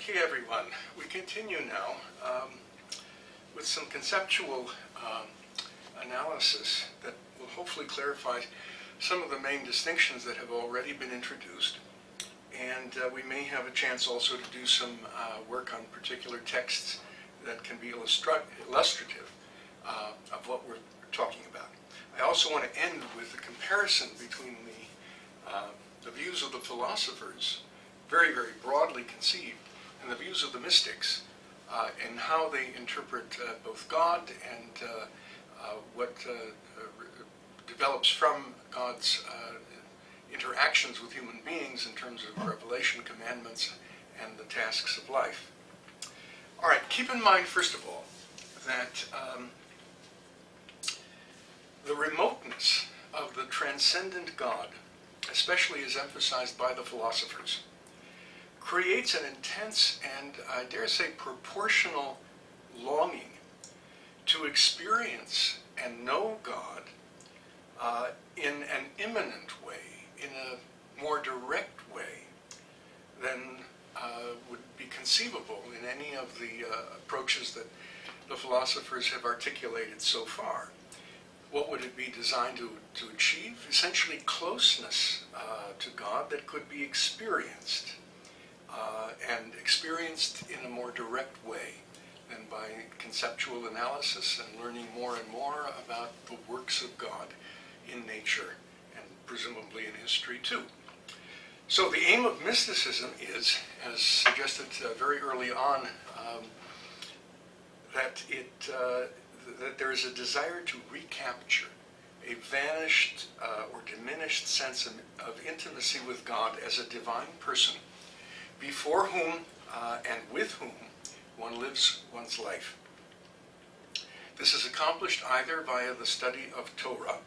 Okay, everyone, we continue now with some conceptual analysis that will hopefully clarify some of the main distinctions that have already been introduced. And we may have a chance also to do some work on particular texts that can be illustrative of what we're talking about. I also want to end with a comparison between the views of the philosophers, very, very broadly conceived, and the views of the mystics, and how they interpret both God and what develops from God's interactions with human beings in terms of revelation, commandments, and the tasks of life. All right, keep in mind, first of all, that the remoteness of the transcendent God, especially as emphasized by the philosophers, creates an intense and, I dare say, proportional longing to experience and know God in an immanent way, in a more direct way than would be conceivable in any of the approaches that the philosophers have articulated so far. What would it be designed to achieve? Essentially closeness to God that could be experienced, and experienced in a more direct way than by conceptual analysis and learning more and more about the works of God in nature and presumably in history too. So the aim of mysticism is, as suggested very early on, that there is a desire to recapture a vanished or diminished sense of intimacy with God as a divine person, before whom and with whom one lives one's life. This is accomplished either via the study of Torah,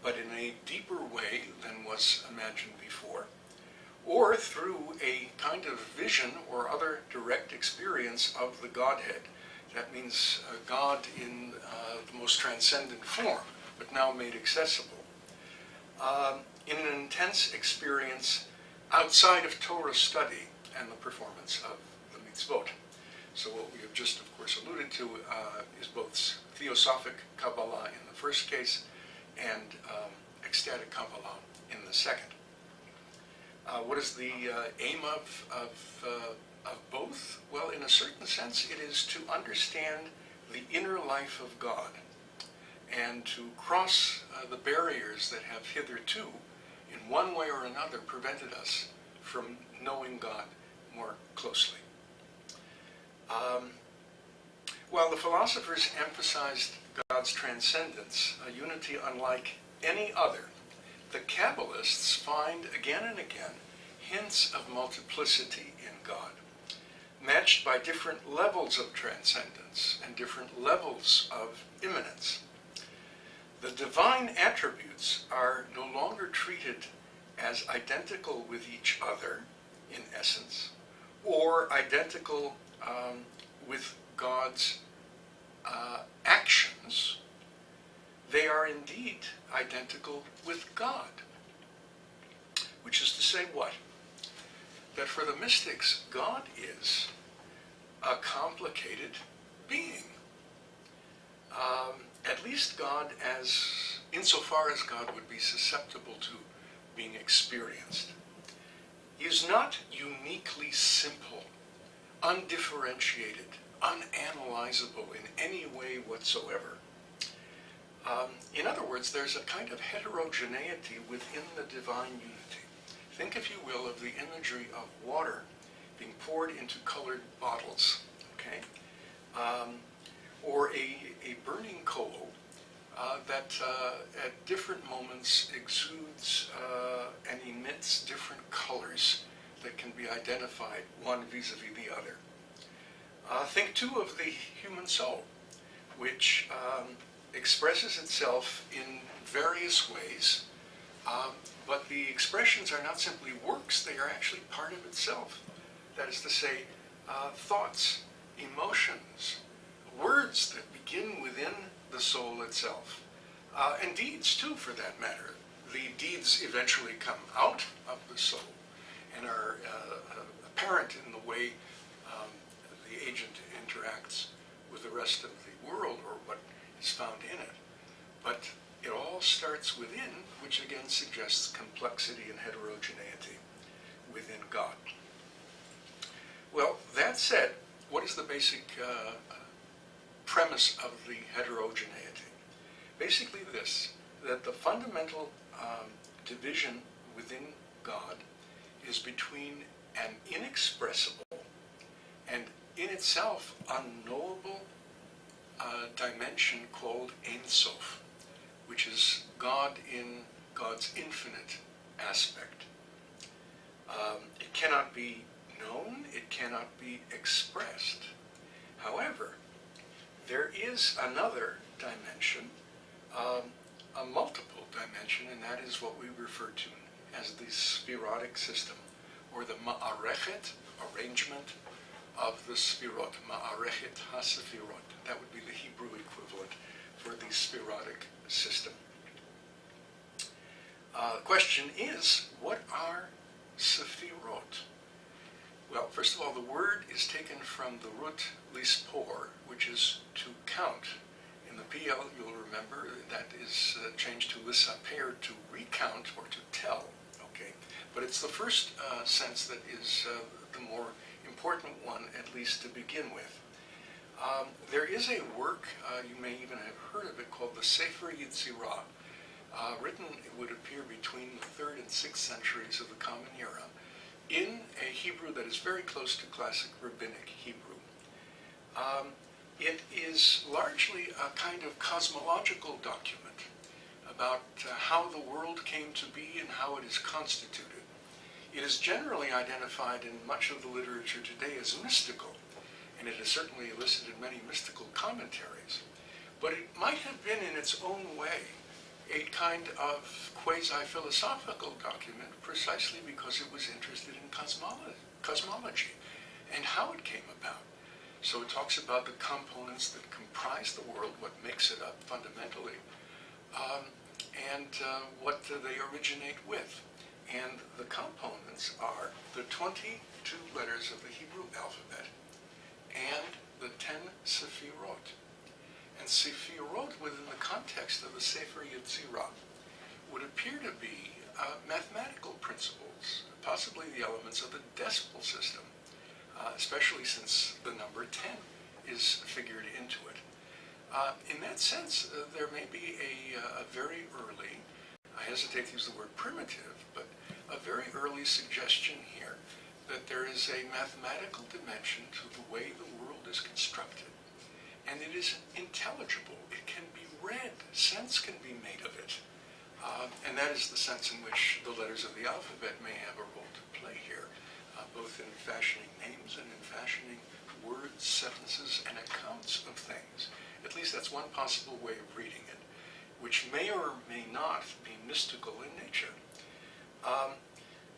but in a deeper way than was imagined before, or through a kind of vision or other direct experience of the Godhead. That means God in the most transcendent form, but now made accessible. In an intense experience outside of Torah study and the performance of the mitzvot. So what we have just, of course, alluded to is both theosophic Kabbalah in the first case and ecstatic Kabbalah in the second. What is the aim of both? Well, in a certain sense, it is to understand the inner life of God and to cross the barriers that have hitherto, in one way or another, prevented us from knowing God more closely. While the philosophers emphasized God's transcendence, a unity unlike any other, the Kabbalists find again and again hints of multiplicity in God, matched by different levels of transcendence and different levels of immanence. The divine attributes are no longer treated as identical with each other in essence, or identical with God's actions. They are indeed identical with God. Which is to say what? That for the mystics, God is a complicated being. At least God, insofar as God would be susceptible to being experienced. He is not uniquely simple, undifferentiated, unanalyzable in any way whatsoever. In other words, there's a kind of heterogeneity within the divine unity. Think, if you will, of the imagery of water being poured into colored bottles, okay? Or a burning coal that at different moments exudes and emits different colors that can be identified, one vis-a-vis the other. Think too of the human soul, which expresses itself in various ways, but the expressions are not simply works, they are actually part of itself. That is to say, thoughts, emotions, words that begin within the soul itself, and deeds too, for that matter. The deeds eventually come out of the soul and are apparent in the way the agent interacts with the rest of the world or what is found in it. But it all starts within, which again suggests complexity and heterogeneity within God. Well, that said, what is the basic premise of the heterogeneity? Basically this, that the fundamental division within God is between an inexpressible and in itself unknowable dimension called Ein Sof, which is God in God's infinite aspect. It cannot be known, it cannot be expressed. However, there is another dimension, a multiple dimension, and that is what we refer to as the spherotic system, or the ma'arechet, arrangement of the spherot, ma'arechet ha-sefirot. That would be the Hebrew equivalent for the spherotic system. The question is, what are sefirot? Well, first of all, the word is taken from the root lispor, which is to count. In the PL, you'll remember, that is changed to lisaper, to recount or to tell. Okay, but it's the first sense that is the more important one, at least to begin with. There is a work, you may even have heard of it, called the Sefer Yetzirah, written, it would appear, between the 3rd and 6th centuries of the Common Era, in a Hebrew that is very close to classic rabbinic Hebrew. It is largely a kind of cosmological document about how the world came to be and how it is constituted. It is generally identified in much of the literature today as mystical, and it has certainly elicited many mystical commentaries. But it might have been in its own way a kind of quasi-philosophical document precisely because it was interested in cosmology and how it came about. So it talks about the components that comprise the world, what makes it up fundamentally, and what they originate with. And the components are the 22 letters of the Hebrew alphabet and the 10 sefirot. And sefirot, within the context of the Sefer Yetzirah, would appear to be mathematical principles, possibly the elements of the decimal system, especially since the number 10 is figured into it. In that sense, there may be a very early, I hesitate to use the word primitive, but a very early suggestion here that there is a mathematical dimension to the way the world is constructed. And it is intelligible. It can be read. Sense can be made of it. And that is the sense in which the letters of the alphabet may have a role to play here, both in fashioning names and in fashioning words, sentences, and accounts of things. At least that's one possible way of reading it, which may or may not be mystical in nature.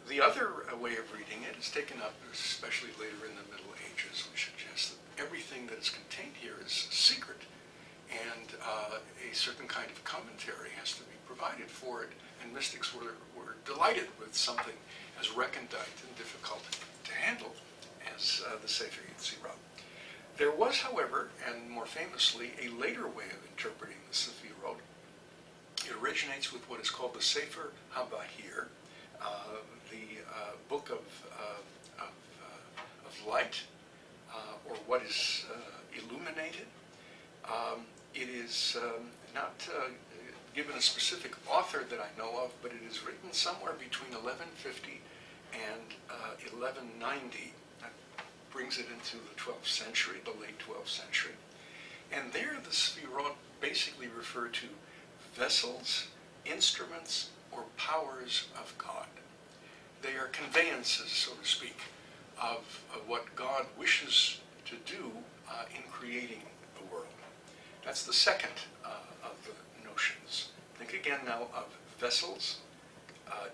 The other way of reading it is taken up, especially later in the Middle Ages, which suggests that everything that is contained here is secret, and a certain kind of commentary has to be provided for it, and mystics were delighted with something as recondite and difficult to handle as the Sefer Yetzirah. There was, however, and more famously, a later way of interpreting the Sefirot. It originates with what is called the Sefer HUC-JIR, the book of light, or what is illuminated. It is not given a specific author that I know of, but it is written somewhere between 1150 and 1190. That brings it into the 12th century, the late 12th century. And there the Sefirot basically refer to vessels, instruments, or powers of God. They are conveyances, so to speak, of what God wishes to do in creating the world. That's the second of the notions. Think again now of vessels,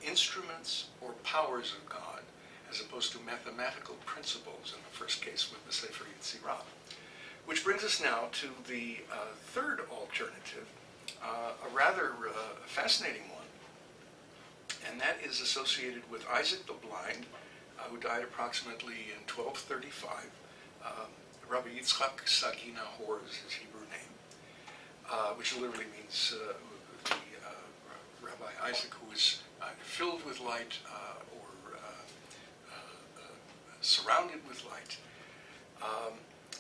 instruments, or powers of God, as opposed to mathematical principles in the first case with the Sefer Yetzirah. Which brings us now to the third alternative, a rather fascinating one, and that is associated with Isaac the Blind, who died approximately in 1235, Rabbi Yitzchak Sagina Hor is his Hebrew name, which literally means Rabbi Isaac, who is filled with light or surrounded with light.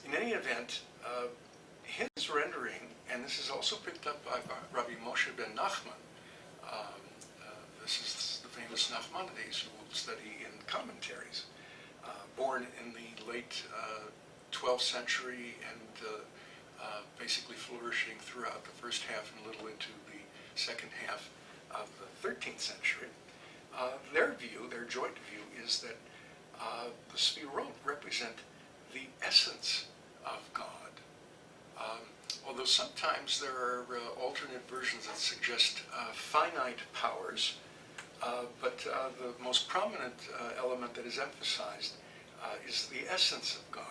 In any event, his rendering, and this is also picked up by Rabbi Moshe ben Nachman. This is the famous Nachmanides who will study in commentaries, born in the late 12th century and basically flourishing throughout the first half and a little into the second half of the 13th century. Their view, their joint view, is that the Sfirot represent the essence of God. Although sometimes there are alternate versions that suggest finite powers, but the most prominent element that is emphasized is the essence of God.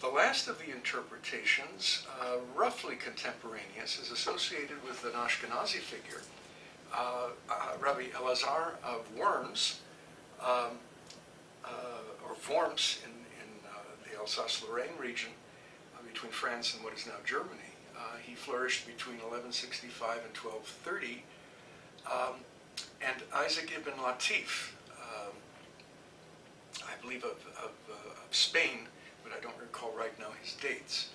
The last of the interpretations, roughly contemporaneous, is associated with an Ashkenazi figure, Rabbi Elazar of Worms, or Worms in the Alsace-Lorraine region between France and what is now Germany. He flourished between 1165 and 1230. And Isaac ibn Latif, I believe of Spain, but I don't recall right now his dates.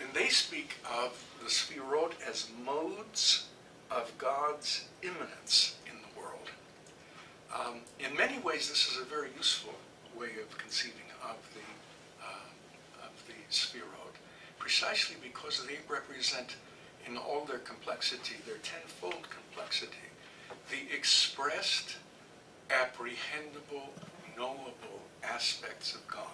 And they speak of the Sfirot as modes of God's immanence in the world. In many ways, this is a very useful way of conceiving of the Sfirot, precisely because they represent, in all their complexity, their tenfold complexity, the expressed, apprehendable, knowable aspects of God.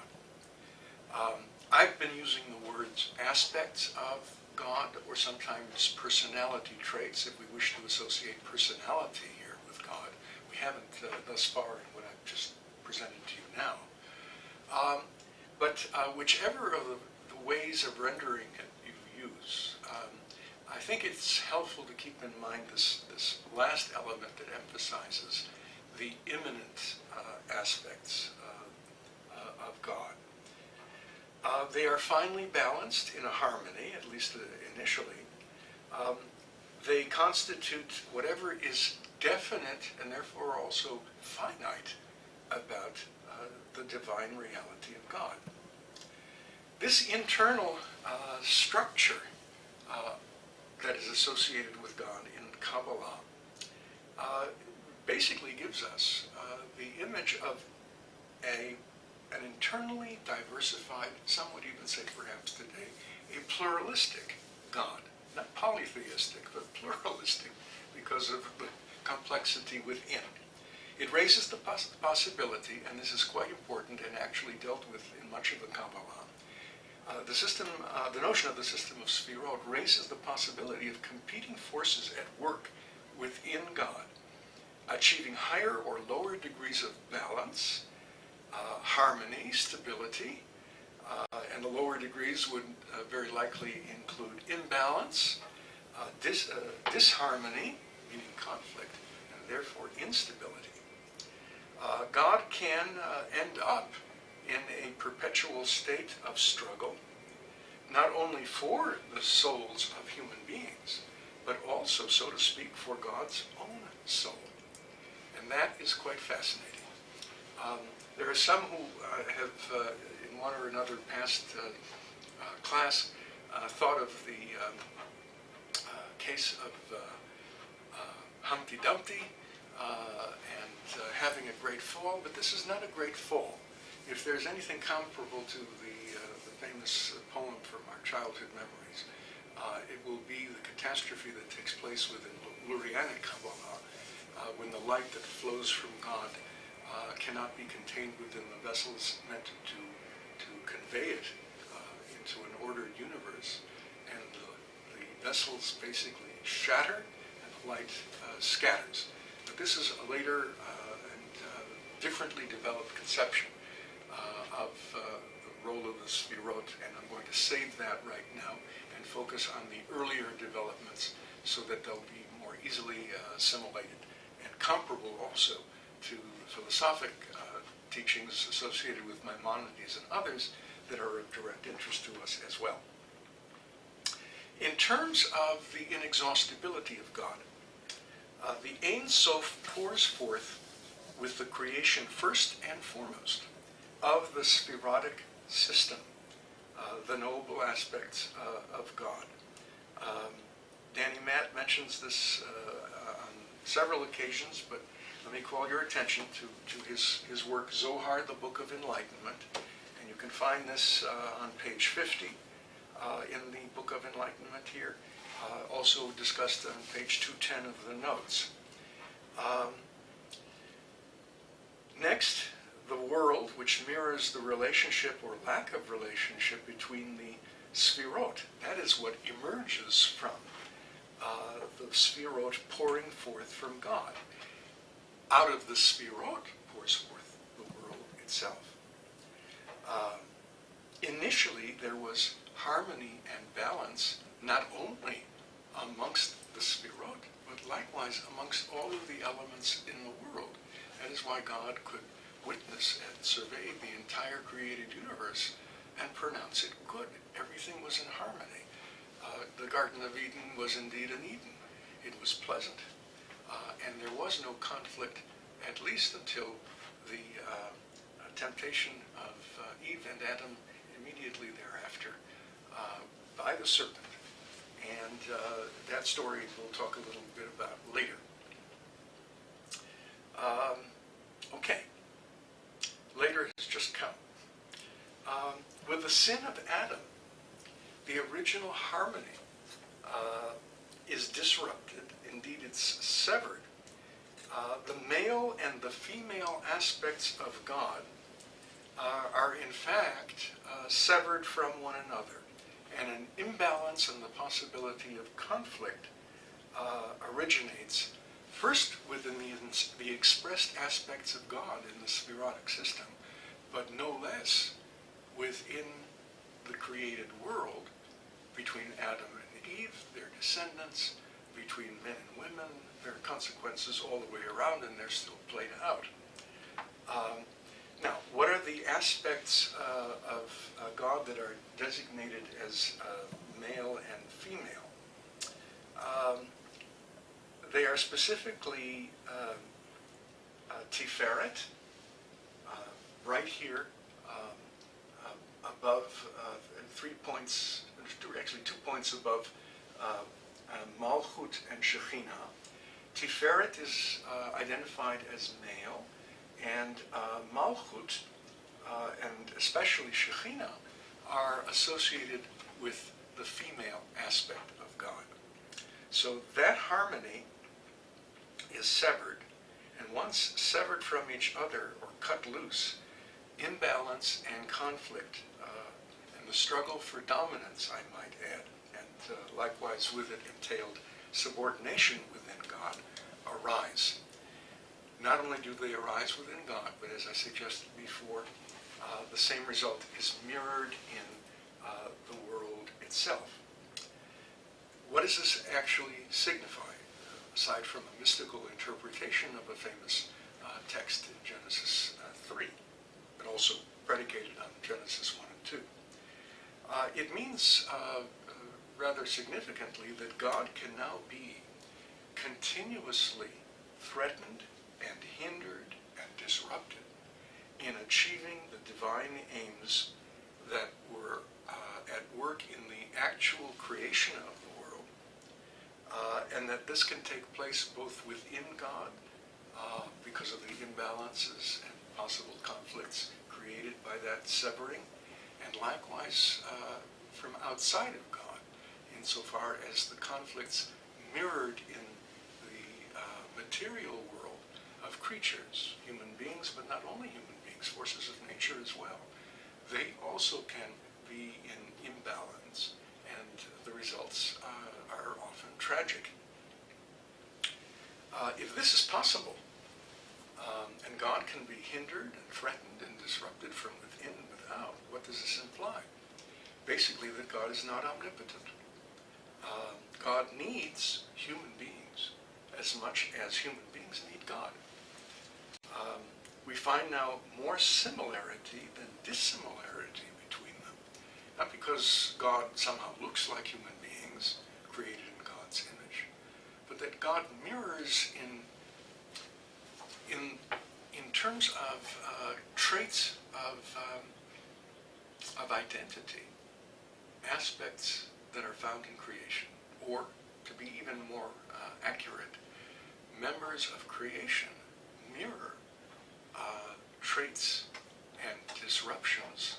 I've been using the words aspects of God, or sometimes personality traits, if we wish to associate personality here with God. We haven't thus far in what I've just presented to you now. But whichever of the ways of rendering it you use, I think it's helpful to keep in mind this last element that emphasizes the immanent aspects of God. They are finely balanced in a harmony, at least initially. They constitute whatever is definite and therefore also finite about the divine reality of God. This internal structure that is associated with God in Kabbalah basically gives us the image of an internally diversified, some would even say perhaps today, a pluralistic God. Not polytheistic, but pluralistic because of the complexity within. It raises the possibility, and this is quite important and actually dealt with in much of the Kabbalah, the notion of the system of Sfirot raises the possibility of competing forces at work within God, achieving higher or lower degrees of balance, harmony, stability, and the lower degrees would very likely include imbalance, disharmony, meaning conflict, and therefore instability. God can end up in a perpetual state of struggle, not only for the souls of human beings, but also, so to speak, for God's own soul. And that is quite fascinating. There are some who have, in one or another past class, thought of the case of Humpty Dumpty and having a great fall, but this is not a great fall. If there's anything comparable to the famous poem from our childhood memories, it will be the catastrophe that takes place within Lurianic Kabbalah, when the light that flows from God cannot be contained within the vessels meant to convey it into an ordered universe, and the vessels basically shatter and the light scatters. But this is a later and differently developed conception of the role of the Sfirot, and I'm going to save that right now and focus on the earlier developments so that they'll be more easily assimilated and comparable also to philosophic teachings associated with Maimonides and others that are of direct interest to us as well. In terms of the inexhaustibility of God, the Ein Sof pours forth with the creation first and foremost of the spherotic system, the noble aspects of God. Danny Matt mentions this on several occasions, but let me call your attention to his work, Zohar, the Book of Enlightenment. And you can find this on page 50 in the Book of Enlightenment here, also discussed on page 210 of the notes. Next, the world, which mirrors the relationship or lack of relationship between the sphirot. That is what emerges from the sphirot pouring forth from God. Out of the sphirot pours forth the world itself. Initially, there was harmony and balance not only amongst the sphirot, but likewise amongst all of the elements in the world. That is why God could witness and survey the entire created universe and pronounce it good. Everything was in harmony. The Garden of Eden was indeed an Eden. It was pleasant. And there was no conflict, at least until the temptation of Eve and Adam immediately thereafter by the serpent. And that story we'll talk a little bit about later. Okay. Later has just come. With the sin of Adam, the original harmony is disrupted. Indeed, it's severed. The male and the female aspects of God are in fact severed from one another, and an imbalance and the possibility of conflict originates first within the expressed aspects of God in the spherotic system, but no less within the created world, between Adam and Eve, their descendants, between men and women. There are consequences all the way around, and they're still played out. Now, what are the aspects of God that are designated as male and female? They are specifically Tiferet, right here, above 3 points, actually 2 points above Malchut and Shekhinah. Tiferet is identified as male, and Malchut, and especially Shekhinah, are associated with the female aspect of God. So that harmony is severed, and once severed from each other or cut loose, imbalance and conflict, and the struggle for dominance, I might add, and likewise with it entailed subordination within God, arise. Not only do they arise within God, but as I suggested before, the same result is mirrored in the world itself. What does this actually signify, aside from a mystical interpretation of a famous text in Genesis 3, but also predicated on Genesis 1 and 2? It means rather significantly that God can now be continuously threatened and hindered and disrupted in achieving the divine aims that were at work in the actual creation of the world, and that this can take place both within God because of the imbalances and possible conflicts created by that severing, and likewise from outside of God, insofar as the conflicts mirrored in the material world of creatures, human beings, but not only human beings, forces of nature as well. They also can be in imbalance, and the results are often tragic. If this is possible, and God can be hindered and threatened and disrupted from within and without, what does this imply? Basically, that God is not omnipotent. God needs human beings as much as human beings need God. We find now more similarity than dissimilarity between them. Not because God somehow looks like human beings, created in God's image, but that God mirrors in terms of traits of identity, aspects that are found in creation, or to be even more accurate, members of creation mirror traits and disruptions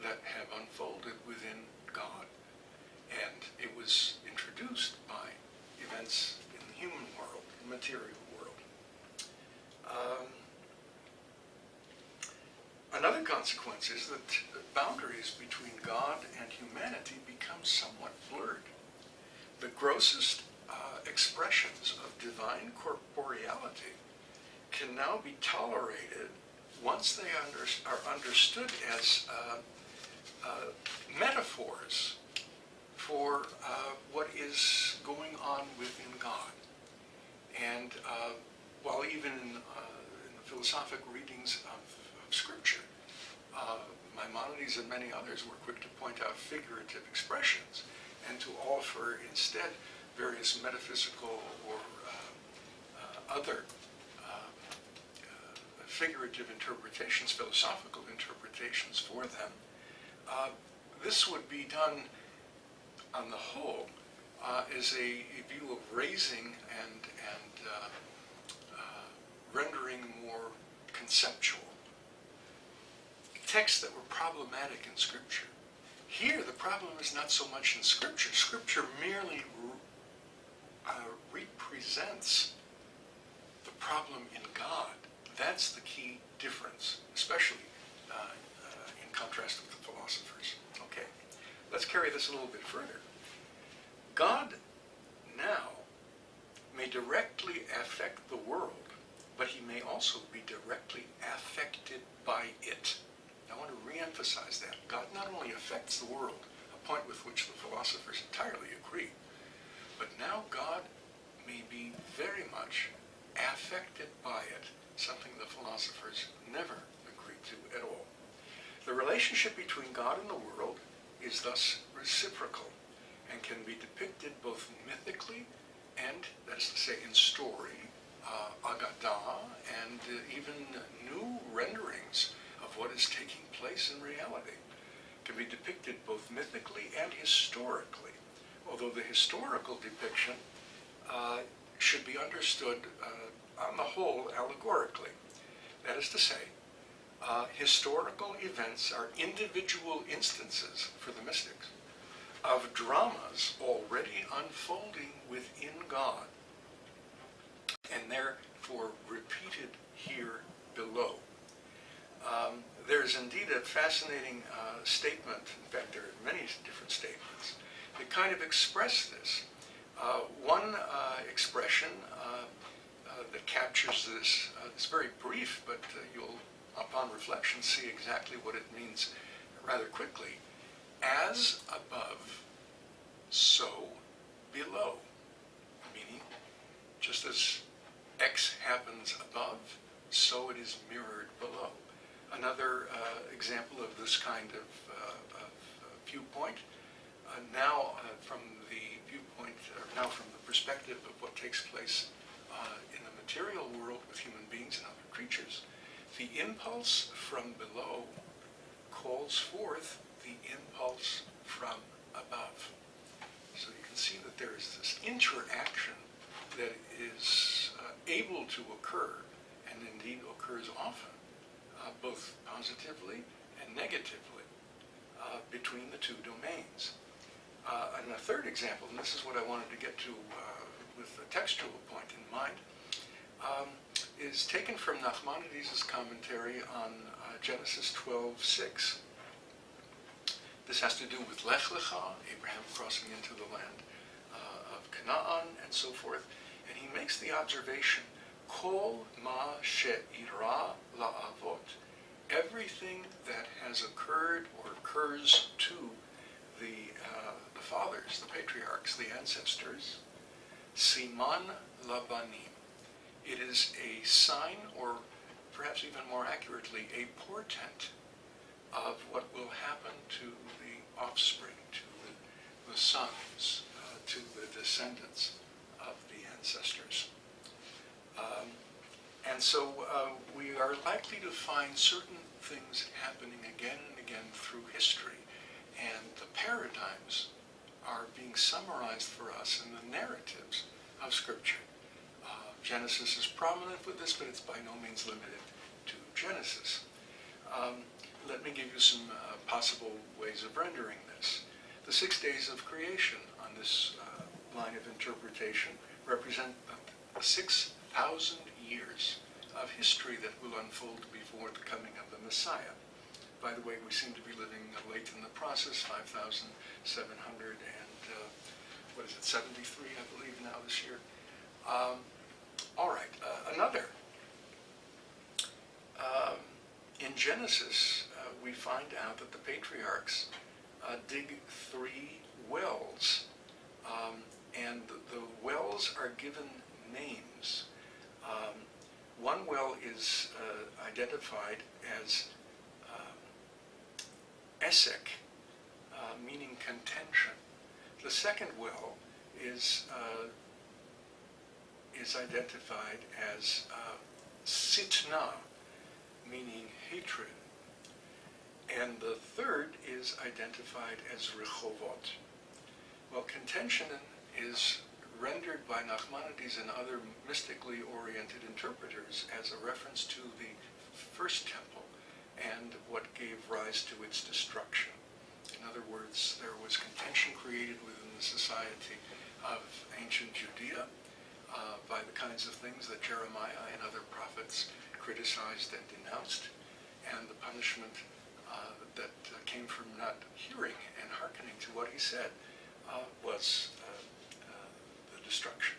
that have unfolded within God. And it was introduced by events in the human world, the material world. Another consequence is that boundaries between God and humanity become somewhat blurred. The grossest expressions of divine corporeality can now be tolerated once they are understood as metaphors for what is going on within God. And while even in the philosophic readings of Scripture, Maimonides and many others were quick to point out figurative expressions and to offer instead various metaphysical or other figurative interpretations, philosophical interpretations for them. This would be done on the whole as a view of raising and rendering more conceptual texts that were problematic in Scripture. Here, the problem is not so much in Scripture. Scripture merely represents the problem in God. That's the key difference, especially in contrast with the philosophers. Okay, let's carry this a little bit further. God now may directly affect the world, but he may also be directly affected by it. I want to re-emphasize that. God not only affects the world, a point with which the philosophers entirely agree, but now God may be very much affected by it, something the philosophers never agreed to at all. The relationship between God and the world is thus reciprocal and can be depicted both mythically and, that is to say, in story, agadah, and even new renderings of what is taking place in reality. It can be depicted both mythically and historically, although the historical depiction should be understood on the whole allegorically. That is to say, historical events are individual instances for the mystics of dramas already unfolding within God, and therefore repeated here below. There's indeed a fascinating statement, in fact there are many different statements, that kind of express this. One expression that captures this, it's very brief, but you'll, upon reflection, see exactly what it means rather quickly. As above, so below. Meaning, just as X happens above, so it is mirrored below. Another example of this kind of viewpoint, now from the viewpoint, or now from the perspective of what takes place in the material world with human beings and other creatures, the impulse from below calls forth the impulse from above. So you can see that there is this interaction that is able to occur, and indeed occurs often, both positively and negatively, between the two domains. And a third example, and this is what I wanted to get to with a textual point in mind, is taken from Nachmanides' commentary on Genesis 12:6. This has to do with Lech Lecha, Abraham crossing into the land of Canaan, and so forth. And he makes the observation, Kol ma she'ira la'avot, everything that has occurred or occurs to the fathers, the patriarchs, the ancestors, siman labanim. It is a sign, or perhaps even more accurately, a portent of what will happen to the offspring, to the sons, to the descendants of the ancestors. And so we are likely to find certain things happening again and again through history, and the paradigms are being summarized for us in the narratives of Scripture. Genesis is prominent with this, but it's by no means limited to Genesis. Let me give you some possible ways of rendering this. The 6 days of creation on this line of interpretation represent 6,000 years of history that will unfold before the coming of the Messiah. By the way, we seem to be living late in the process, 5,700 and 73, I believe, now this year. All right, another. In Genesis, we find out that the patriarchs dig 3 wells, and the wells are given names. One well is identified as Esek, meaning contention. The second well is identified as Sitna, meaning hatred. And the third is identified as Rechovot. Well, contention is rendered by Nachmanides and other mystically oriented interpreters as a reference to the first temple and what gave rise to its destruction. In other words, there was contention created within the society of ancient Judea by the kinds of things that Jeremiah and other prophets criticized and denounced, and the punishment that came from not hearing and hearkening to what he said was the destruction.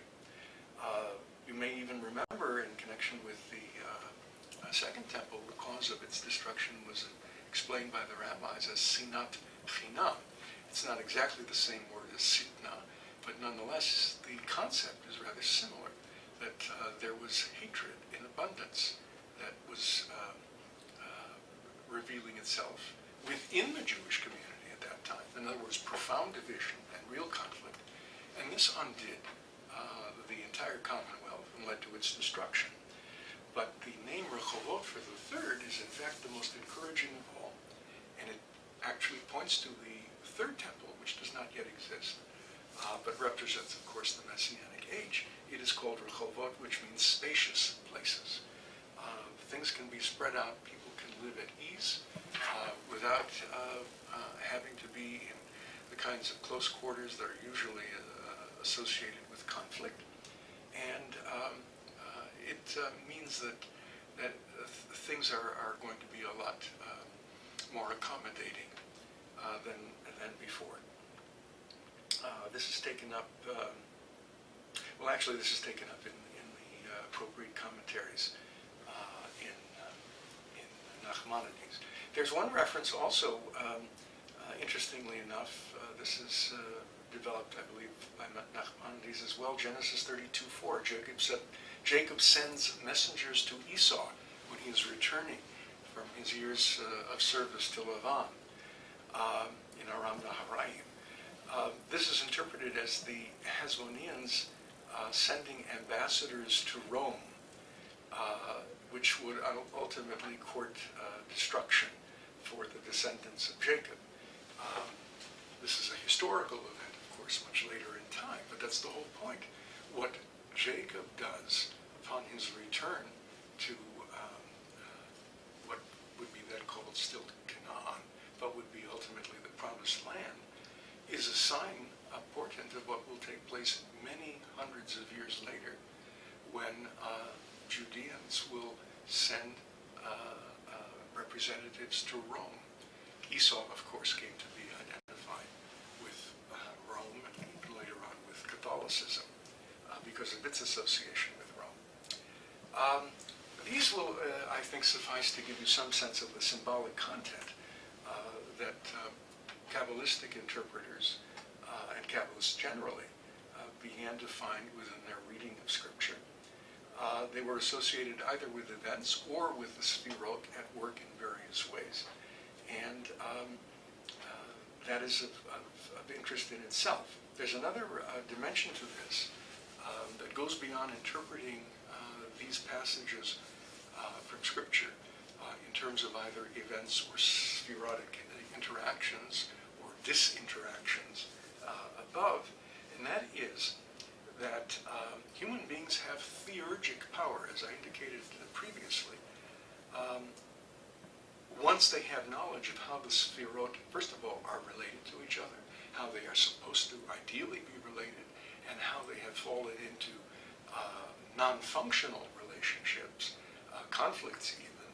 You may even remember, in connection with the Second Temple, the cause of its destruction was explained by the rabbis as sinat chinam. It's not exactly the same word as sitna, but nonetheless the concept is rather similar, that there was hatred in abundance that was revealing itself within the Jewish community at that time. In other words, profound division and real conflict. And this undid the entire Commonwealth and led to its destruction. But the name Rechovot for the third is in fact the most encouraging of all, and it actually points to the third temple, which does not yet exist, but represents, of course, the Messianic age. It is called Rechovot, which means spacious places. Things can be spread out, people can live at ease without having to be in the kinds of close quarters that are usually associated with conflict. And it means that things are going to be a lot more accommodating than before. This is taken up, well, actually this is taken up in the appropriate commentaries in Nachmanides. There's one reference also, interestingly enough, this is developed, I believe, by Nachmanides as well, Genesis 32:4. Jacob sends messengers to Esau when he is returning from his years of service to Lavan in Aram Naharaim. This is interpreted as the Hasmoneans sending ambassadors to Rome, which would ultimately court destruction for the descendants of Jacob. This is a historical event, of course, much later in time, but that's the whole point. What Jacob does upon his return to what would be then called still Canaan, but would be ultimately the Promised Land, is a sign, a portent of what will take place many hundreds of years later, when Judeans will send representatives to Rome. Esau, of course, came to be identified with Rome and later on with Catholicism because of its association with Rome. These will, I think, suffice to give you some sense of the symbolic content that Kabbalistic interpreters and Kabbalists generally began to find within their reading of Scripture. They were associated either with events or with the Sefirot at work in various ways. And that is of interest in itself. There's another dimension to this that goes beyond interpreting these passages from Scripture in terms of either events or spherotic interactions or disinteractions above, and that is that human beings have theurgic power, as I indicated previously. Once they have knowledge of how the spherot, first of all, are related to each other, how they are supposed to ideally be related, and how they have fallen into non-functional relationships, conflicts even,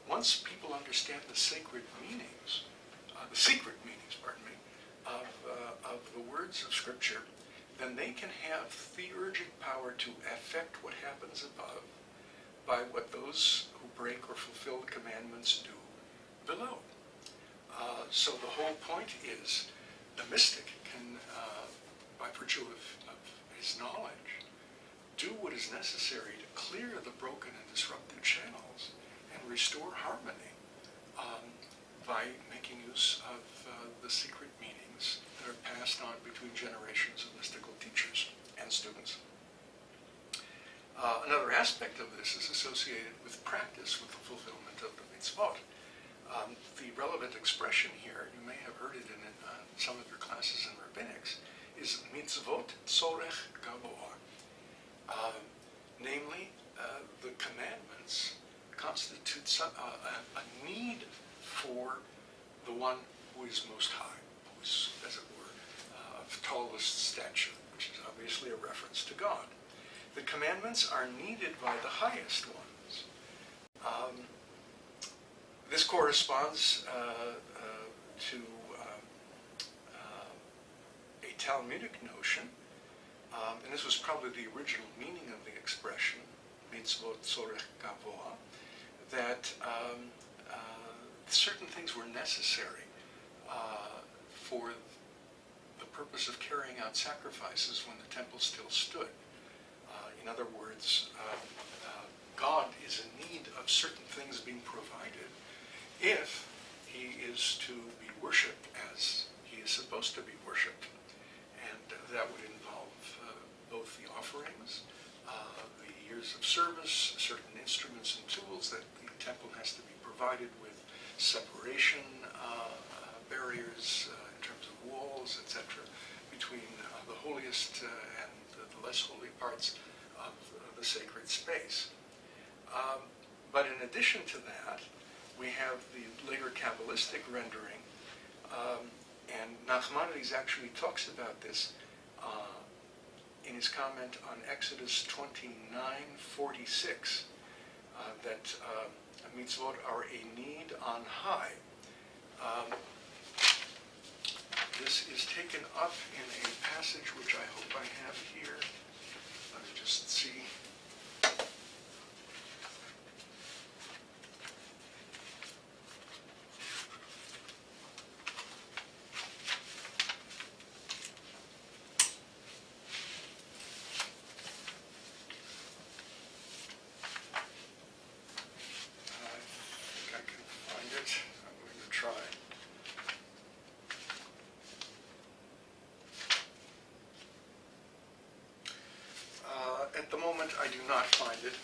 once people understand the sacred meanings, the secret meanings, of the words of Scripture, then they can have theurgic power to affect what happens above by what those who break or fulfill the commandments do below. So the whole point is the mystic can, by virtue of his knowledge, do what is necessary to clear the broken and disrupted channels and restore harmony by making use of the secret meanings that are passed on between generations of mystical teachers and students. Another aspect of this is associated with practice, with the fulfillment of the mitzvot. The relevant expression here, you may have heard it in some of your classes in rabbinics, is mitzvot tzorech gavoah. Namely, the commandments constitute a need for the one who is most high, who is, as it were, of tallest stature, which is obviously a reference to God. The commandments are needed by the highest ones. This corresponds to a Talmudic notion, and this was probably the original meaning of the expression, mitzvot tzorech gavoah, that certain things were necessary for the purpose of carrying out sacrifices when the temple still stood. In other words, God is in need of certain things being provided if he is to be worshipped as he is supposed to be worshipped. And that would involve both the offerings, the years of service, certain instruments and tools that the temple has to be provided with, separation barriers in terms of walls, etc., between the holiest and the less holy parts of the sacred space. But in addition to that, we have the later Kabbalistic rendering, and Nachmanides actually talks about this in his comment on Exodus 29:46, that mitzvot are a need on high. This is taken up in a passage which I hope I have here. Let me just see. At the moment, I do not find it.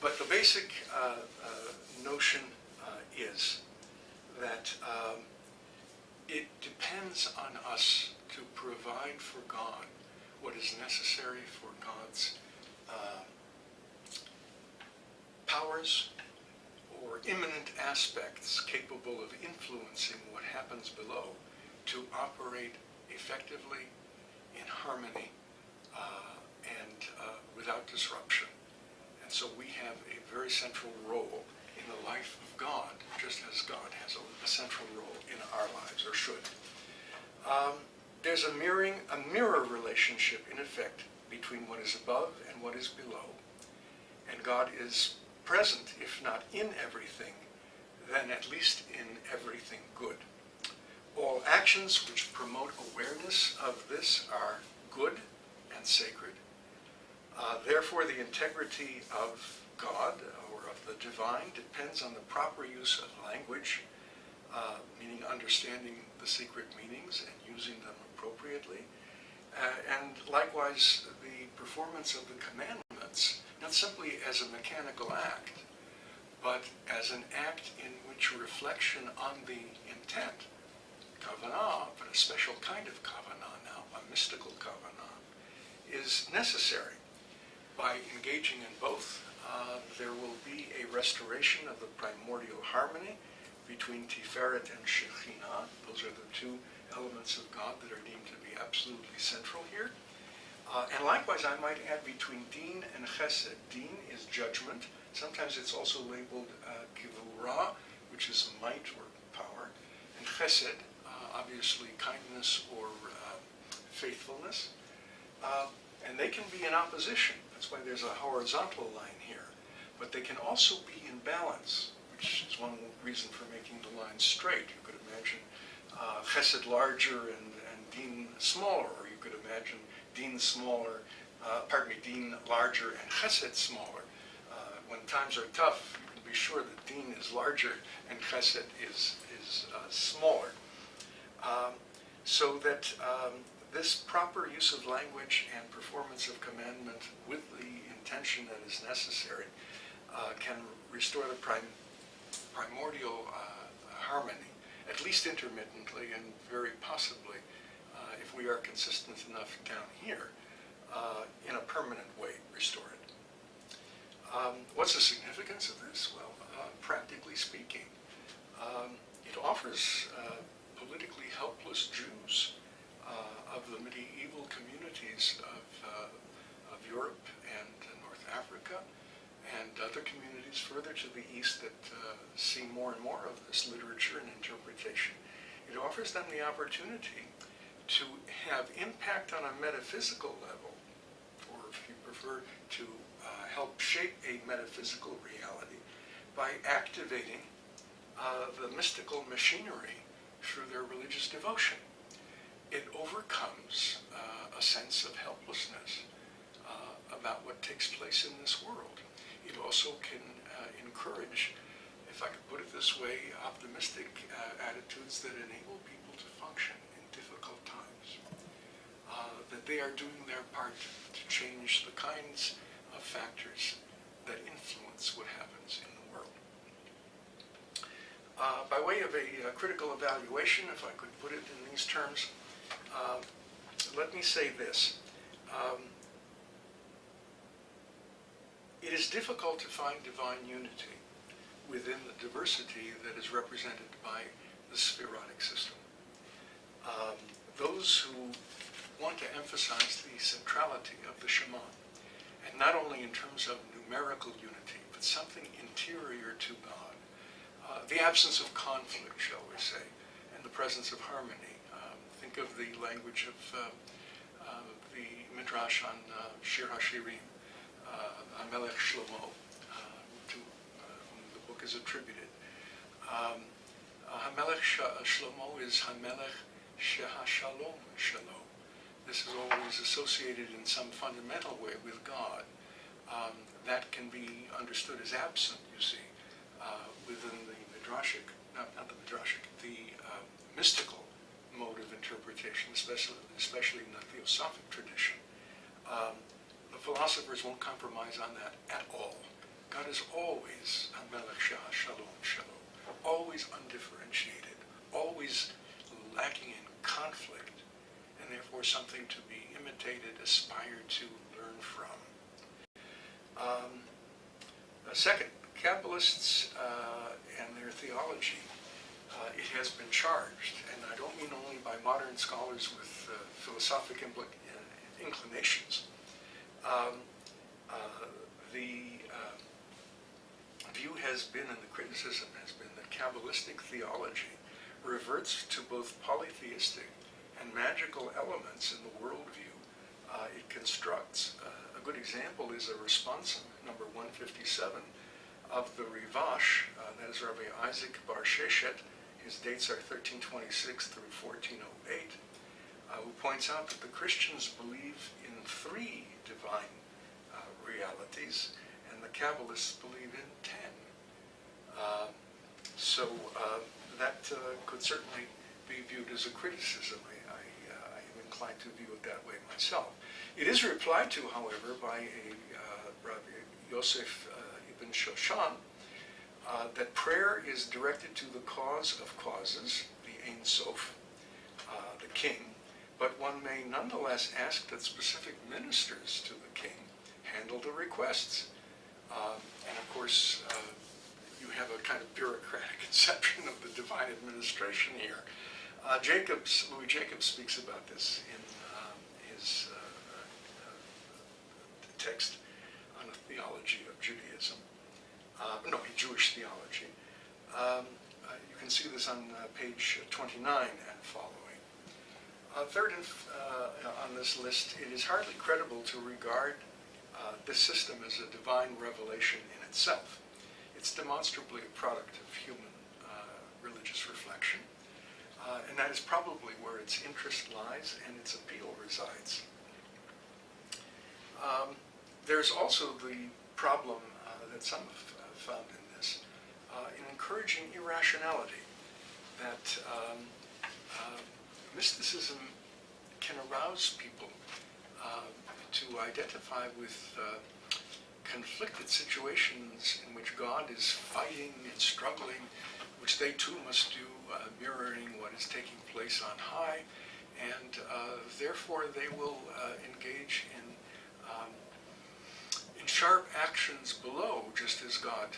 But the basic notion is that it depends on us to provide for God what is necessary for God's powers or immanent aspects capable of influencing what happens below to operate effectively in harmony and without disruption. And so we have a very central role in the life of God, just as God has a central role in our lives, or should. There's a mirror relationship, in effect, between what is above and what is below. And God is present, if not in everything, then at least in everything good. All actions which promote awareness of this are good and sacred. Therefore, the integrity of God, or of the divine, depends on the proper use of language, meaning understanding the secret meanings and using them appropriately. And likewise, the performance of the commandments, not simply as a mechanical act, but as an act in which reflection on the intent, kavanah, but a special kind of kavanah now, a mystical kavanah, is necessary. By engaging in both, there will be a restoration of the primordial harmony between Tiferet and Shekhinah. Those are the two elements of God that are deemed to be absolutely central here. And likewise, I might add between Din and Chesed. Din is judgment. Sometimes it's also labeled Gevurah, which is might or power. And Chesed, obviously kindness or faithfulness. And they can be in opposition. That's why there's a horizontal line here. But they can also be in balance, which is one reason for making the line straight. You could imagine Chesed larger and Din smaller, or you could imagine Din smaller, Din larger and Chesed smaller. When times are tough, you can be sure that Din is larger and Chesed is smaller. So that this proper use of language and performance of commandment with the intention that is necessary can restore the primordial harmony, at least intermittently, and very possibly, if we are consistent enough down here, in a permanent way, restore it. What's the significance of this? Well, practically speaking, it offers politically helpless Jews of the medieval communities of Europe and North Africa and other communities further to the east that see more and more of this literature and interpretation. It offers them the opportunity to have impact on a metaphysical level, or if you prefer, to help shape a metaphysical reality by activating the mystical machinery through their religious devotion. It overcomes a sense of helplessness about what takes place in this world. It also can encourage, if I could put it this way, optimistic attitudes that enable people to function in difficult times. That they are doing their part to change the kinds of factors that influence what happens in the world. By way of a critical evaluation, if I could put it in these terms, let me say this. It is difficult to find divine unity within the diversity that is represented by the spherotic system. Those who want to emphasize the centrality of the Shema, and not only in terms of numerical unity, but something interior to God, the absence of conflict, shall we say, and the presence of harmony. Think of the language of the Midrash on Shir HaShirim, Melech Shlomo, to whom the book is attributed. Melech Shlomo is Hamelech Shehashalom Shalom. This is always associated in some fundamental way with God. That can be understood as absent, you see, within the Midrashic, not the Midrashic, the mystical mode of interpretation, especially in the Theosophic tradition. The philosophers won't compromise on that at all. God is always Melech Shalom Shalom, always undifferentiated, always lacking in conflict, and therefore something to be imitated, aspired to, learn from. Second, Kabbalists and their theology, it has been charged, and I don't mean only by modern scholars with philosophic inclinations. The view has been, and the criticism has been, that Kabbalistic theology reverts to both polytheistic and magical elements in the worldview it constructs. A good example is a responsum, number 157, of the Rivash, that is Rabbi Isaac Bar Sheshet. His dates are 1326 through 1408, who points out that the Christians believe in three divine realities, and the Kabbalists believe in 10. So that could certainly be viewed as a criticism. I am inclined to view it that way myself. It is replied to, however, by Rabbi Yosef ibn Shoshan, that prayer is directed to the cause of causes, the Ein Sof, the king, but one may nonetheless ask that specific ministers to the king handle the requests. And of course, you have a kind of bureaucratic conception of the divine administration here. Louis Jacobs speaks about this in his text on a theology of Judaism. Jewish theology. You can see this on page 29 and following. Third on this list, it is hardly credible to regard this system as a divine revelation in itself. It's demonstrably a product of human religious reflection, and that is probably where its interest lies and its appeal resides. There's also the problem that some have found in this, in encouraging irrationality, that mysticism can arouse people to identify with conflicted situations in which God is fighting and struggling, which they too must do, mirroring what is taking place on high, and therefore they will engage in sharp actions below, just as God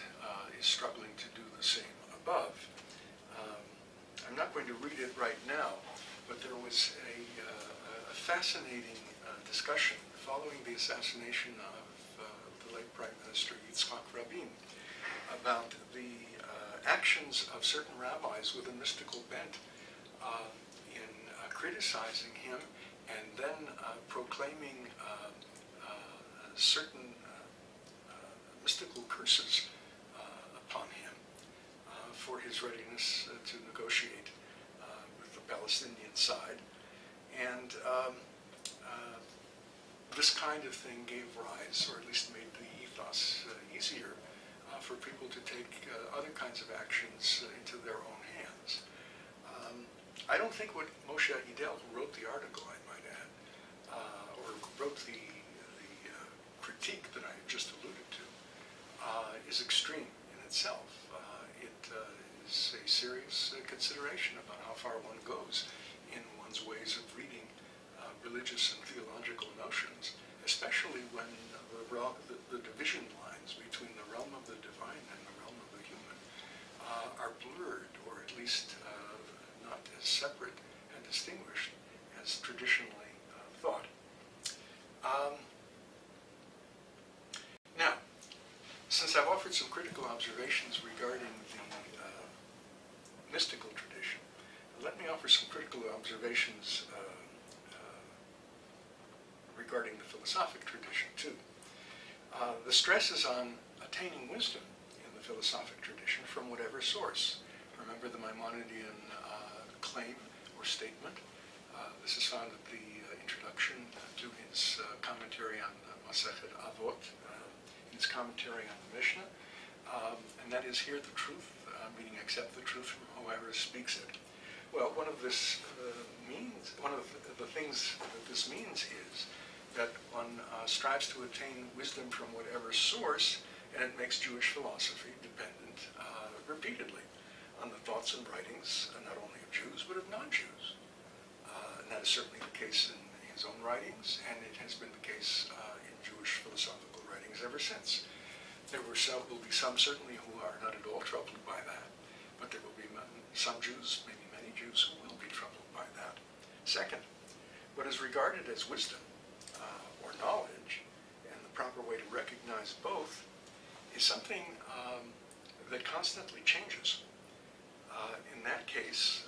is struggling to do the same above. I'm not going to read it right now, but there was a fascinating discussion following the assassination of the late Prime Minister Yitzhak Rabin about the actions of certain rabbis with a mystical bent in criticizing him and then proclaiming certain mystical curses upon him for his readiness to negotiate with the Palestinian side. And this kind of thing gave rise, or at least made the ethos easier for people to take other kinds of actions into their own hands. I don't think what Moshe Idel, who wrote the article, I might add, or wrote the critique that I just alluded to, is extreme in itself. It is a serious consideration about how far one goes in one's ways of reading religious and theological notions, especially when the division lines between the realm of the divine and the realm of the human are blurred, or at least not as separate and distinguished as traditionally thought. Now, since I've offered some critical observations regarding the mystical tradition, let me offer some critical observations regarding the philosophic tradition, too. The stress is on attaining wisdom in the philosophic tradition from whatever source. Remember the Maimonidean claim or statement. This is found at the introduction to his commentary on Masechet Avot, his commentary on the Mishnah, and that is hear the truth, meaning accept the truth from whoever speaks it. Well, one of the things that this means is that one strives to attain wisdom from whatever source, and it makes Jewish philosophy dependent repeatedly on the thoughts and writings not only of Jews but of non-Jews. And that is certainly the case in his own writings, and it has been the case in Jewish philosophical writings ever since. There will be some certainly who are not at all troubled by that, but there will be some Jews, maybe many Jews, who will be troubled by that. Second, what is regarded as wisdom or knowledge, and the proper way to recognize both, is something that constantly changes. In that case,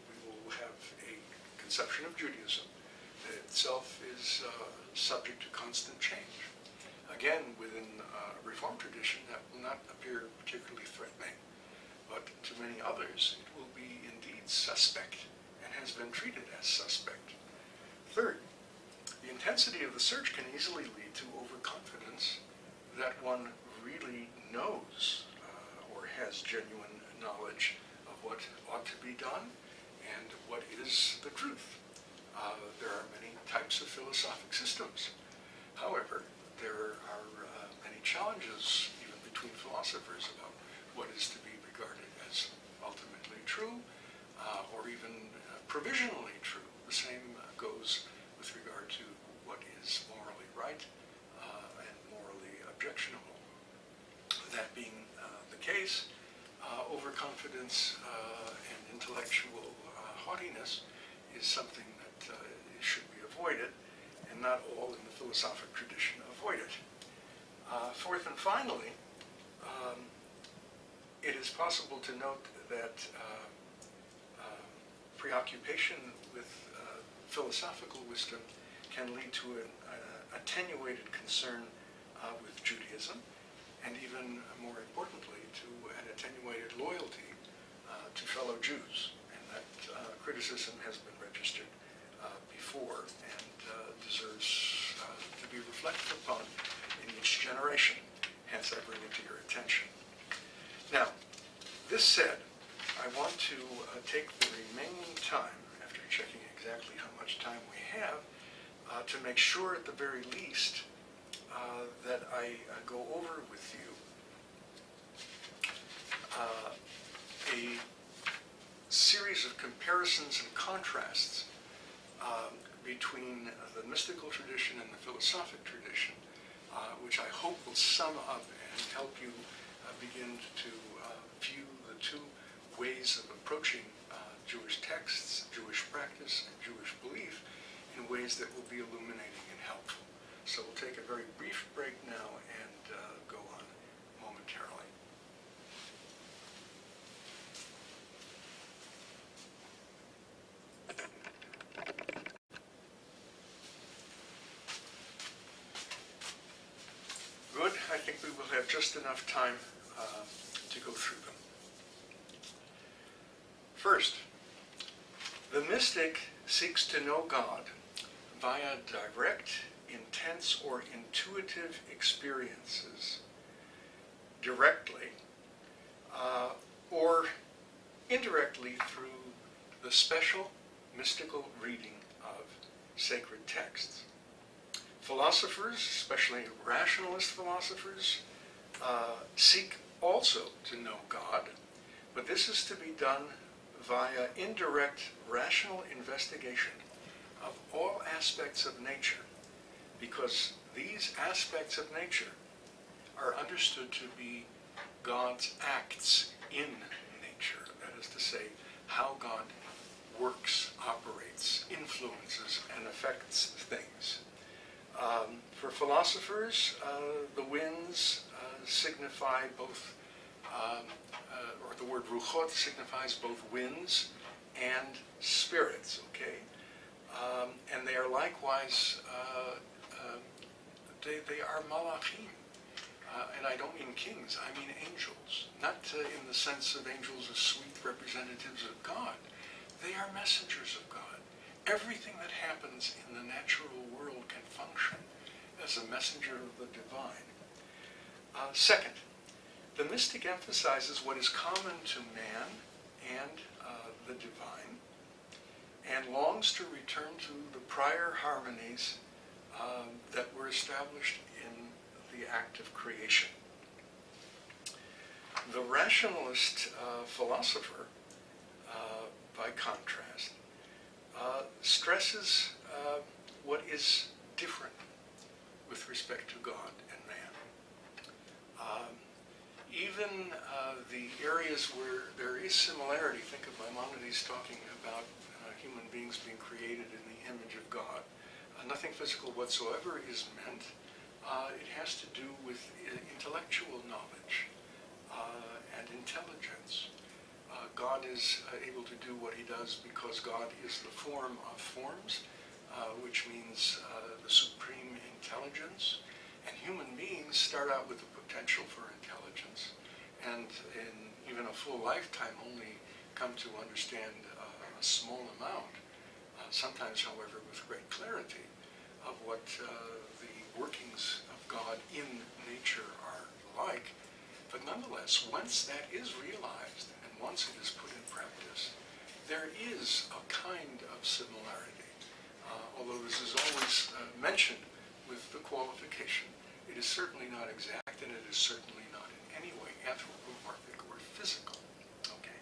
we will have a conception of Judaism that itself is subject to constant change. Again, within a Reform tradition, that will not appear particularly threatening, but to many others, it will be indeed suspect and has been treated as suspect. Third, the intensity of the search can easily lead to overconfidence that one really knows or has genuine knowledge of what be done and what is the truth. There are many types of philosophic systems. However, there are many challenges even between philosophers about what is to be regarded as ultimately true or even provisionally true. The same goes with regard to what is morally right and morally objectionable. That being the case, overconfidence and intellectual haughtiness is something that should be avoided, and not all in the philosophic tradition avoid it. Fourth and finally, it is possible to note that preoccupation with philosophical wisdom can lead to an attenuated concern with Judaism, and even more importantly, to an attenuated loyalty to fellow Jews. And that criticism has been registered before and deserves to be reflected upon in each generation. Hence, I bring it to your attention. Now, this said, I want to take the remaining time, after checking exactly how much time we have, to make sure at the very least that I go over with you a series of comparisons and contrasts between the mystical tradition and the philosophic tradition, which I hope will sum up and help you begin to view the two ways of approaching Jewish texts, Jewish practice, and Jewish belief in ways that will be illuminating and helpful. So we'll take a very brief break now and go on momentarily. Good. I think we will have just enough time to go through them. First, the mystic seeks to know God via direct, intense, or intuitive experiences, directly or indirectly through the special mystical reading of sacred texts. Philosophers, especially rationalist philosophers, seek also to know God, but this is to be done via indirect rational investigation of all aspects of nature, because these aspects of nature are understood to be God's acts in nature. That is to say, how God works, operates, influences, and affects things. For philosophers, the winds signify both, or the word ruchot signifies both winds and spirits, okay? And they are likewise, they are malachim. And I don't mean kings, I mean angels. Not in the sense of angels as sweet representatives of God. They are messengers of God. Everything that happens in the natural world can function as a messenger of the divine. Second, the mystic emphasizes what is common to man and the divine, and longs to return to the prior harmonies that were established in the act of creation. The rationalist philosopher, by contrast, stresses what is different with respect to God and man. Even the areas where there is similarity, think of Maimonides talking about human beings being created in the image of God. Nothing physical whatsoever is meant. It has to do with intellectual knowledge and intelligence. God is able to do what he does because God is the form of forms, which means the supreme intelligence. And human beings start out with the potential for intelligence, and in even a full lifetime only come to understand a small amount, sometimes, however, with great clarity, of what the workings of God in nature are like. But nonetheless, once that is realized, and once it is put in practice, there is a kind of similarity, although this is always mentioned with the qualification. It is certainly not exact, and it is certainly not in any way anthropomorphic or physical. Okay?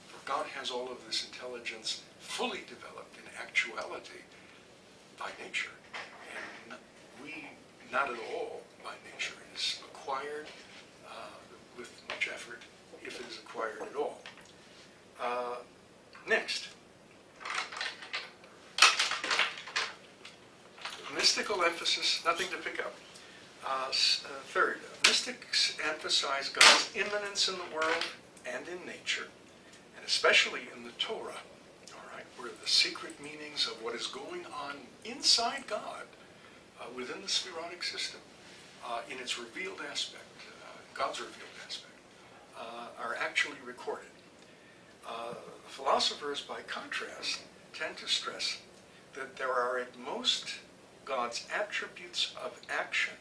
For God has all of this intelligence fully developed in actuality by nature, and we not at all by nature. It is acquired with much effort, if it is acquired at all. Next, mystical emphasis, nothing to pick up. Third, mystics emphasize God's immanence in the world and in nature, and especially in the Torah, all right, where the secret meanings of what is going on inside God within the spherotic system, in its revealed aspect, God's revealed aspect, are actually recorded. Philosophers, by contrast, tend to stress that there are at most God's attributes of action,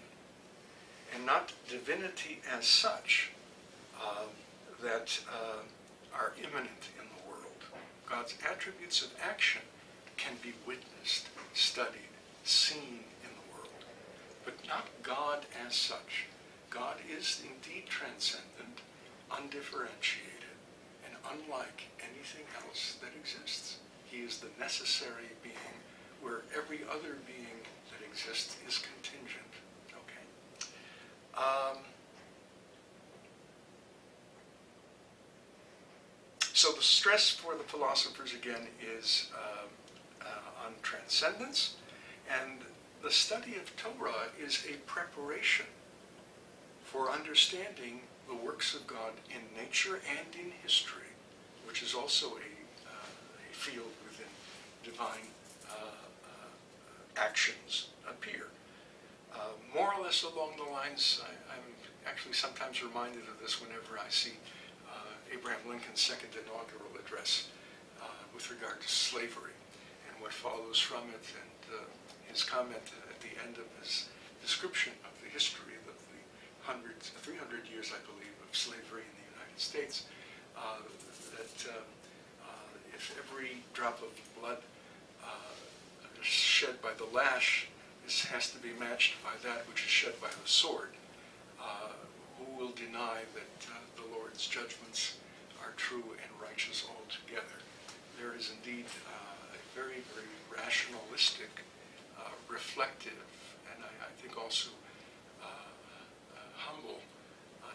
and not divinity as such, that are immanent in the world. God's attributes of action can be witnessed, studied, seen in the world, but not God as such. God is indeed transcendent, undifferentiated, and unlike anything else that exists. He is the necessary being, where every other being that exists is contingent. Okay? So the stress for the philosophers, again, is on transcendence, and the study of Torah is a preparation for understanding the works of God in nature and in history, which is also a field within divine actions appear. More or less along the lines, I'm actually sometimes reminded of this whenever I see Abraham Lincoln's second inaugural address with regard to slavery and what follows from it, and his comment at the end of his description of the history of the 300 years, I believe, of slavery in the United States, that if every drop of blood shed by the lash has to be matched by that which is shed by the sword, who will deny that the Lord's judgments are true and righteous altogether? There is indeed a very, very rationalistic, reflective, and I think also humble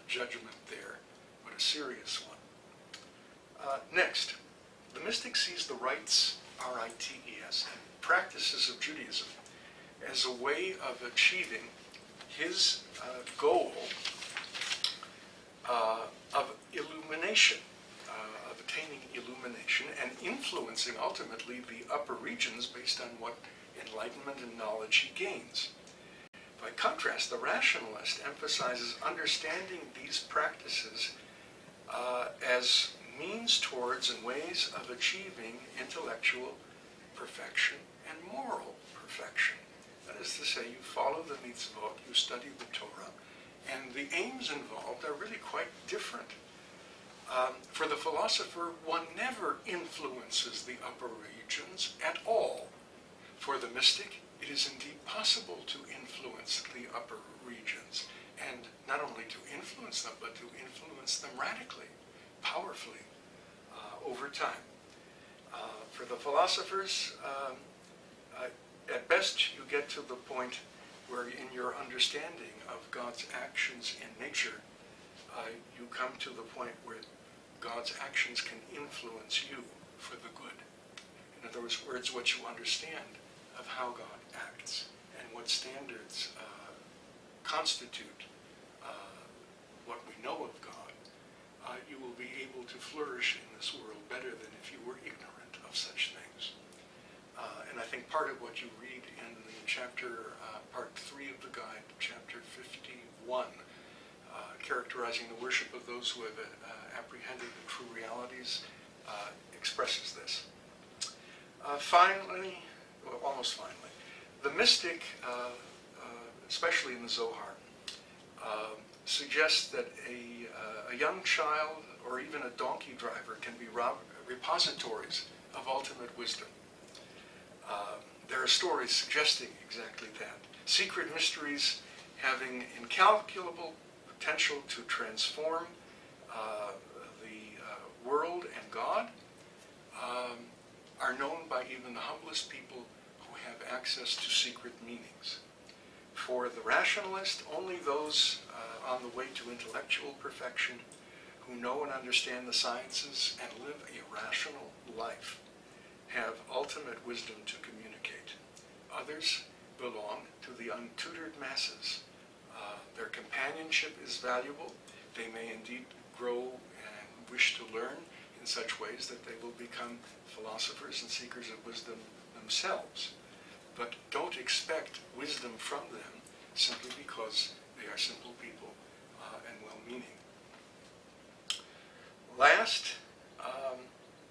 judgment there, but a serious one. Next, the mystic sees the rites, R-I-T-E-S, and practices of Judaism as a way of achieving his goal of illumination, of attaining illumination and influencing ultimately the upper regions based on what enlightenment and knowledge he gains. By contrast, the rationalist emphasizes understanding these practices as means towards and ways of achieving intellectual perfection and moral perfection. That is to say, you follow the mitzvot, you study the Torah, and the aims involved are really quite different. For the philosopher, one never influences the upper regions at all. For the mystic, it is indeed possible to influence the upper regions, and not only to influence them, but to influence them radically, powerfully, over time. For the philosophers, at best you get to the point where in your understanding of God's actions in nature, you come to the point where God's actions can influence you for the good. In other words, what you understand of how God acts and what standards constitute what we know of God, you will be able to flourish in this world better than if you were ignorant of such things. And I think part of what you read in the chapter, part 3 of the guide, chapter 51, characterizing the worship of those who have apprehended the true realities, expresses this. Finally, well, almost finally, the mystic, especially in the Zohar, suggests that a young child or even a donkey driver can be repositories of ultimate wisdom. There are stories suggesting exactly that. Secret mysteries having incalculable potential to transform the world and God are known by even the humblest people who have access to secret meanings. For the rationalist, only those on the way to intellectual perfection who know and understand the sciences and live a rational life have ultimate wisdom to communicate. Others belong to the untutored masses. Their companionship is valuable. They may indeed grow and wish to learn in such ways that they will become philosophers and seekers of wisdom themselves. But don't expect wisdom from them simply because they are simple people and well-meaning. Last,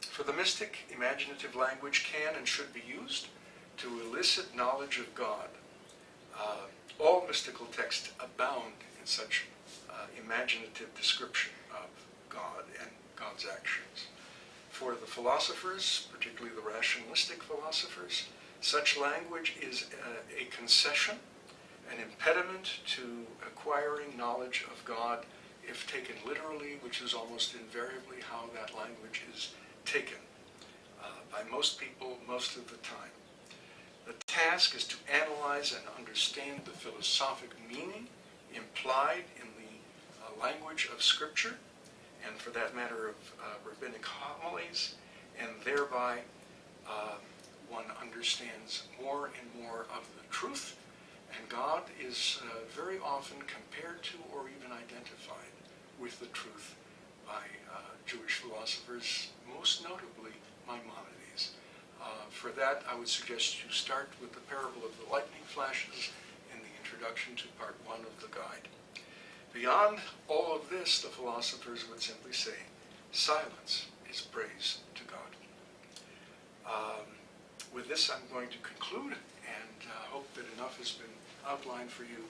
for the mystic, imaginative language can and should be used to elicit knowledge of God. All mystical texts abound in such imaginative description of God and God's actions. For the philosophers, particularly the rationalistic philosophers, such language is a concession, an impediment to acquiring knowledge of God if taken literally, which is almost invariably how that language is taken by most people most of the time. The task is to analyze and understand the philosophic meaning implied in the language of Scripture, and for that matter of rabbinic homilies, and thereby one understands more and more of the truth, and God is very often compared to or even identified with the truth by Jewish philosophers, most notably Maimonides. For that, I would suggest you start with the parable of the lightning flashes in the introduction to part 1 of the guide. Beyond all of this, the philosophers would simply say, silence is praise to God. With this, I'm going to conclude and hope that enough has been outlined for you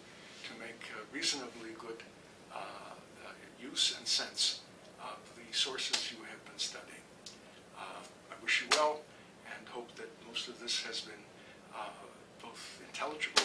to make reasonably good use and sense of the sources you have been studying. I wish you well and hope that most of this has been both intelligible